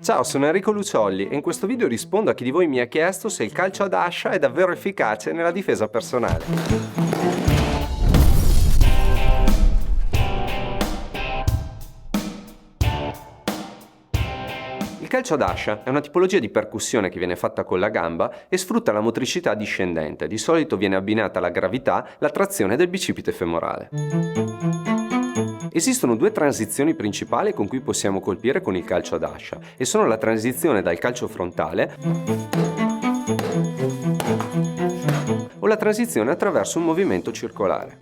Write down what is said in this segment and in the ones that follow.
Ciao, sono Enrico Luciolli e in questo video rispondo a chi di voi mi ha chiesto se il calcio ad ascia è davvero efficace nella difesa personale. Il calcio ad ascia è una tipologia di percussione che viene fatta con la gamba e sfrutta la motricità discendente. Di solito viene abbinata alla gravità la trazione del bicipite femorale. Esistono due transizioni principali con cui possiamo colpire con il calcio ad ascia e sono la transizione dal calcio frontale o la transizione attraverso un movimento circolare.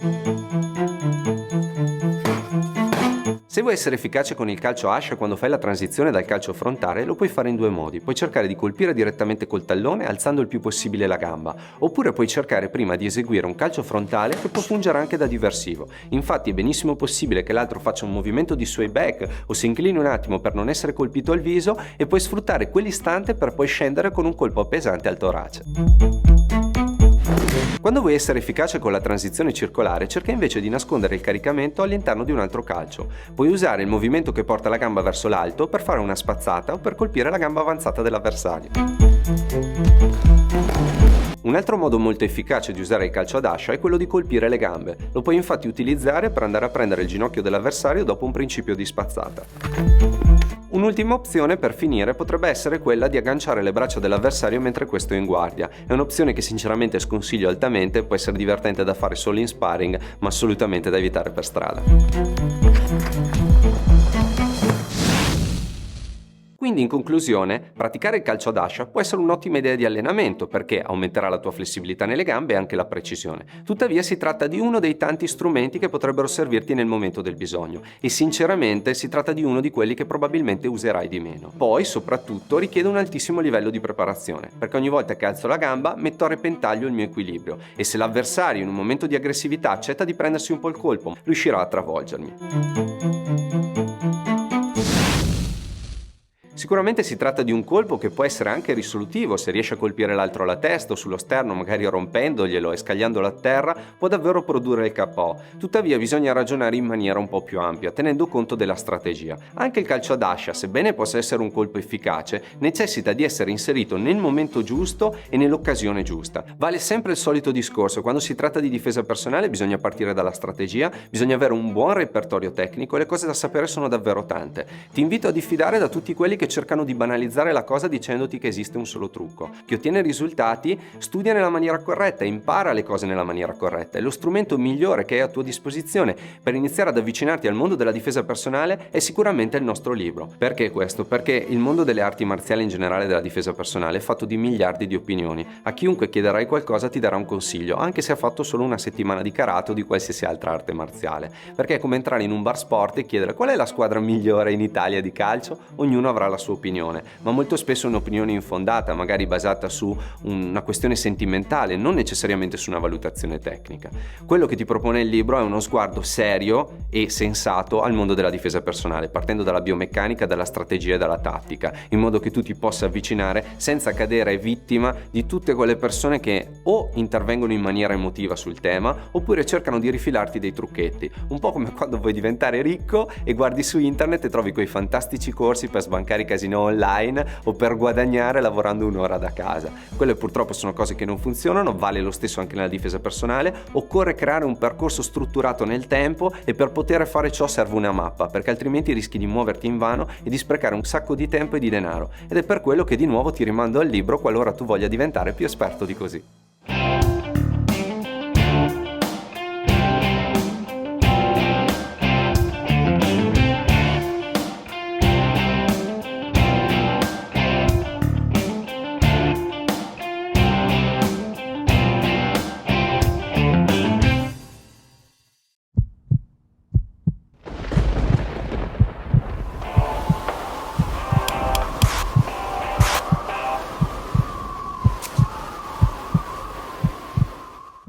Se vuoi essere efficace con il calcio ascia quando fai la transizione dal calcio frontale, lo puoi fare in due modi. Puoi cercare di colpire direttamente col tallone alzando il più possibile la gamba, oppure puoi cercare prima di eseguire un calcio frontale che può fungere anche da diversivo. Infatti è benissimo possibile che l'altro faccia un movimento di sway back o si inclini un attimo per non essere colpito al viso e puoi sfruttare quell'istante per poi scendere con un colpo pesante al torace. Quando vuoi essere efficace con la transizione circolare, cerca invece di nascondere il caricamento all'interno di un altro calcio. Puoi usare il movimento che porta la gamba verso l'alto per fare una spazzata o per colpire la gamba avanzata dell'avversario. Un altro modo molto efficace di usare il calcio ad ascia è quello di colpire le gambe. Lo puoi infatti utilizzare per andare a prendere il ginocchio dell'avversario dopo un principio di spazzata. Un'ultima opzione per finire potrebbe essere quella di agganciare le braccia dell'avversario mentre questo è in guardia. È un'opzione che sinceramente sconsiglio altamente, può essere divertente da fare solo in sparring, ma assolutamente da evitare per strada. Quindi in conclusione, praticare il calcio ad ascia può essere un'ottima idea di allenamento perché aumenterà la tua flessibilità nelle gambe e anche la precisione. Tuttavia si tratta di uno dei tanti strumenti che potrebbero servirti nel momento del bisogno e sinceramente si tratta di uno di quelli che probabilmente userai di meno. Poi soprattutto richiede un altissimo livello di preparazione perché ogni volta che alzo la gamba metto a repentaglio il mio equilibrio e se l'avversario in un momento di aggressività accetta di prendersi un po' il colpo riuscirà a travolgermi. Sicuramente si tratta di un colpo che può essere anche risolutivo, se riesce a colpire l'altro alla testa o sullo sterno, magari rompendoglielo e scagliandolo a terra, può davvero produrre il KO. Tuttavia bisogna ragionare in maniera un po' più ampia, tenendo conto della strategia. Anche il calcio ad ascia, sebbene possa essere un colpo efficace, necessita di essere inserito nel momento giusto e nell'occasione giusta. Vale sempre il solito discorso, quando si tratta di difesa personale bisogna partire dalla strategia, bisogna avere un buon repertorio tecnico e le cose da sapere sono davvero tante. Ti invito a diffidare da tutti quelli che cercano di banalizzare la cosa dicendoti che esiste un solo trucco. Chi ottiene risultati studia nella maniera corretta, impara le cose nella maniera corretta e lo strumento migliore che hai a tua disposizione per iniziare ad avvicinarti al mondo della difesa personale è sicuramente il nostro libro. Perché questo? Perché il mondo delle arti marziali in generale della difesa personale è fatto di miliardi di opinioni. A chiunque chiederai qualcosa ti darà un consiglio, anche se ha fatto solo una settimana di karate o di qualsiasi altra arte marziale. Perché è come entrare in un bar sport e chiedere qual è la squadra migliore in Italia di calcio, ognuno avrà la sua opinione, ma molto spesso è un'opinione infondata, magari basata su una questione sentimentale, non necessariamente su una valutazione tecnica. Quello che ti propone il libro è uno sguardo serio e sensato al mondo della difesa personale, partendo dalla biomeccanica, dalla strategia e dalla tattica, in modo che tu ti possa avvicinare senza cadere vittima di tutte quelle persone che o intervengono in maniera emotiva sul tema, oppure cercano di rifilarti dei trucchetti, un po' come quando vuoi diventare ricco e guardi su internet e trovi quei fantastici corsi per sbancare i casino online o per guadagnare lavorando un'ora da casa. Quelle purtroppo sono cose che non funzionano, vale lo stesso anche nella difesa personale, occorre creare un percorso strutturato nel tempo e per poter fare ciò serve una mappa, perché altrimenti rischi di muoverti invano e di sprecare un sacco di tempo e di denaro, ed è per quello che di nuovo ti rimando al libro qualora tu voglia diventare più esperto di così.